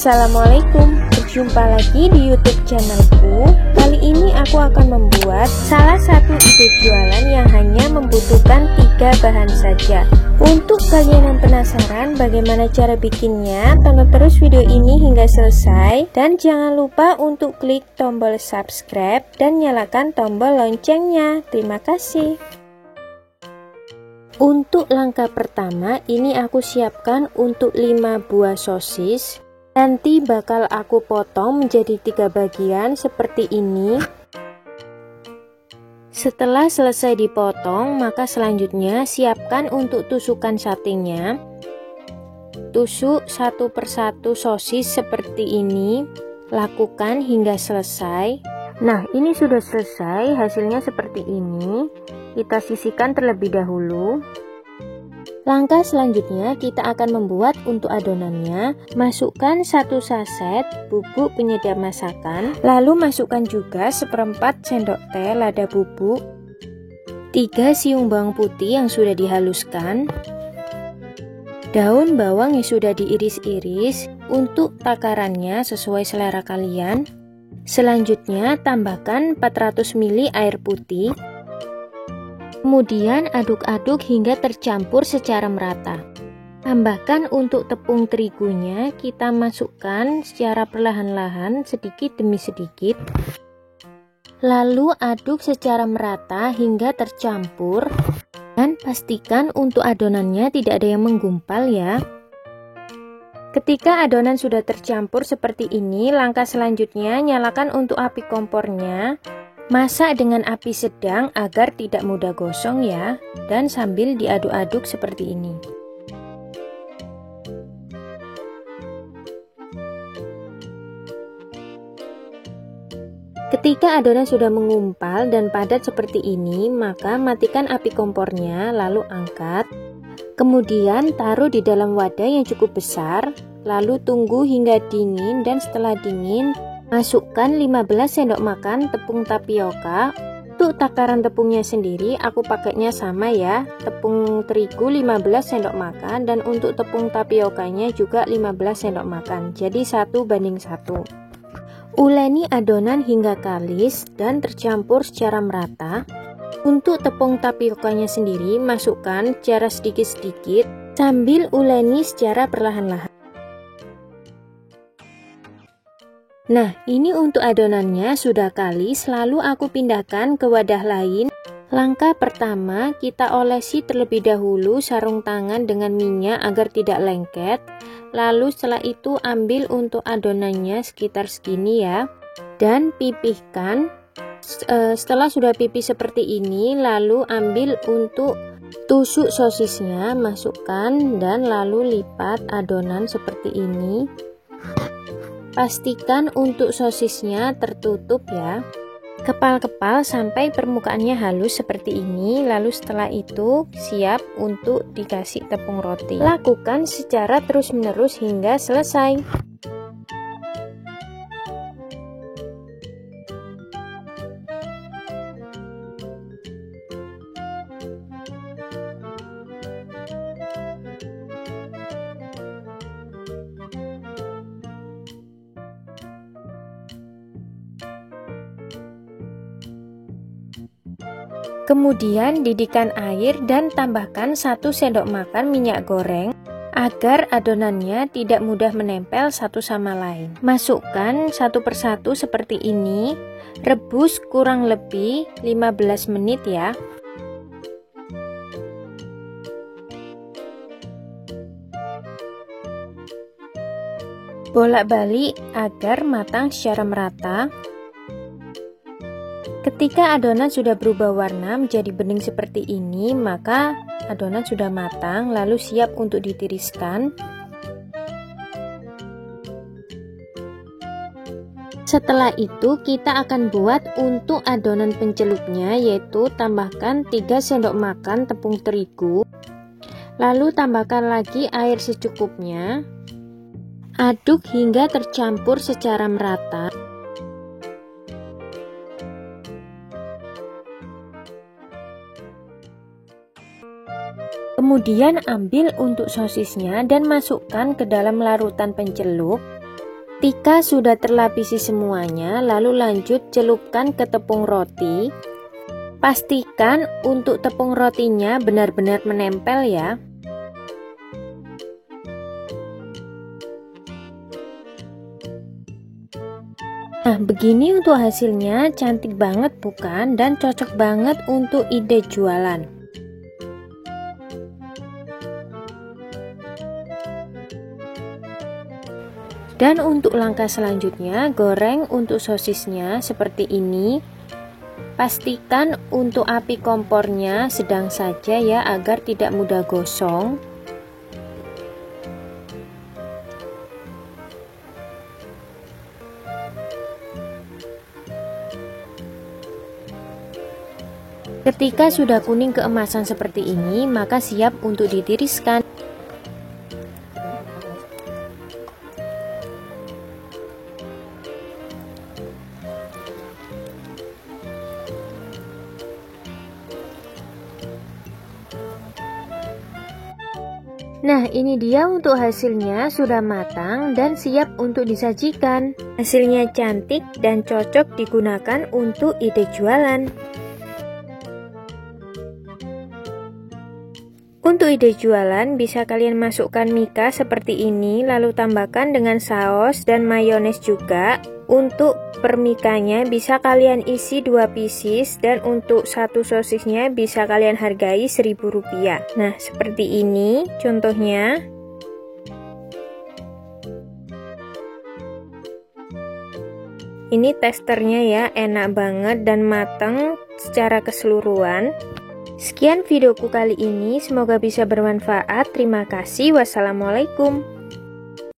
Assalamualaikum, berjumpa lagi di YouTube channelku. Kali ini aku akan membuat salah satu ide jualan yang hanya membutuhkan 3 bahan saja. Untuk kalian yang penasaran bagaimana cara bikinnya, tonton terus video ini hingga selesai. Dan jangan lupa untuk klik tombol subscribe dan nyalakan tombol loncengnya. Terima kasih. Untuk langkah pertama, ini aku siapkan untuk 5 buah sosis. Nanti bakal aku potong menjadi 3 bagian seperti ini. Setelah selesai dipotong, maka selanjutnya siapkan untuk tusukan satenya. Tusuk satu persatu sosis seperti ini. Lakukan hingga selesai. Nah, ini sudah selesai, hasilnya seperti ini. Kita sisihkan terlebih dahulu. Langkah selanjutnya kita akan membuat untuk adonannya. Masukkan 1 saset bubuk penyedap masakan, lalu masukkan juga 1/4 sendok teh lada bubuk, 3 siung bawang putih yang sudah dihaluskan, daun bawang yang sudah diiris-iris. Untuk takarannya sesuai selera kalian. Selanjutnya tambahkan 400 ml air putih. Kemudian aduk-aduk hingga tercampur secara merata. Tambahkan untuk tepung terigunya, kita masukkan secara perlahan-lahan sedikit demi sedikit. Lalu aduk secara merata hingga tercampur. Dan pastikan untuk adonannya tidak ada yang menggumpal ya. Ketika adonan sudah tercampur seperti ini, langkah selanjutnya nyalakan untuk api kompornya. Masak dengan api sedang agar tidak mudah gosong ya, dan sambil diaduk-aduk seperti ini. Ketika adonan sudah mengumpal dan padat seperti ini, maka matikan api kompornya, lalu angkat. Kemudian taruh di dalam wadah yang cukup besar, lalu tunggu hingga dingin, dan setelah dingin masukkan 15 sendok makan tepung tapioka. Untuk takaran tepungnya sendiri aku pakainya sama ya, tepung terigu 15 sendok makan dan untuk tepung tapiokanya juga 15 sendok makan, jadi 1:1. Uleni adonan hingga kalis dan tercampur secara merata. Untuk tepung tapiokanya sendiri masukkan secara sedikit-sedikit sambil uleni secara perlahan-lahan. Nah, ini untuk adonannya sudah kalis, lalu aku pindahkan ke wadah lain. Langkah pertama, kita olesi terlebih dahulu sarung tangan dengan minyak agar tidak lengket. Lalu setelah itu ambil untuk adonannya sekitar segini ya. Dan pipihkan. Setelah sudah pipih seperti ini, lalu ambil untuk tusuk sosisnya, masukkan dan lalu lipat adonan seperti ini. Pastikan untuk sosisnya tertutup ya. Kepal-kepal sampai permukaannya halus seperti ini. Lalu setelah itu siap untuk dikasih tepung roti. Lakukan secara terus-menerus hingga selesai. Kemudian didihkan air dan tambahkan 1 sendok makan minyak goreng agar adonannya tidak mudah menempel satu sama lain. Masukkan satu persatu seperti ini. Rebus kurang lebih 15 menit ya. Bolak-balik agar matang secara merata. Ketika adonan sudah berubah warna menjadi bening seperti ini, maka adonan sudah matang, lalu siap untuk ditiriskan. Setelah itu kita akan buat untuk adonan pencelupnya, yaitu tambahkan 3 sendok makan tepung terigu, lalu tambahkan lagi air secukupnya. Aduk hingga tercampur secara merata. Kemudian ambil untuk sosisnya dan masukkan ke dalam larutan pencelup. Ketika sudah terlapisi semuanya, lalu lanjut celupkan ke tepung roti. Pastikan untuk tepung rotinya benar-benar menempel ya. Nah, begini untuk hasilnya, cantik banget bukan? Dan cocok banget untuk ide jualan. Dan untuk langkah selanjutnya, goreng untuk sosisnya seperti ini. Pastikan untuk api kompornya sedang saja ya, agar tidak mudah gosong. Ketika sudah kuning keemasan seperti ini, maka siap untuk ditiriskan. Nah, ini dia untuk hasilnya, sudah matang dan siap untuk disajikan. Hasilnya cantik dan cocok digunakan untuk ide jualan. Untuk ide jualan, bisa kalian masukkan mika seperti ini, lalu tambahkan dengan saus dan mayones juga. Untuk permikanya bisa kalian isi 2 pieces, dan untuk satu sosisnya bisa kalian hargai Rp1.000. Nah, seperti ini contohnya. Ini testernya ya, enak banget dan matang secara keseluruhan. Sekian videoku kali ini, semoga bisa bermanfaat. Terima kasih. Wassalamualaikum.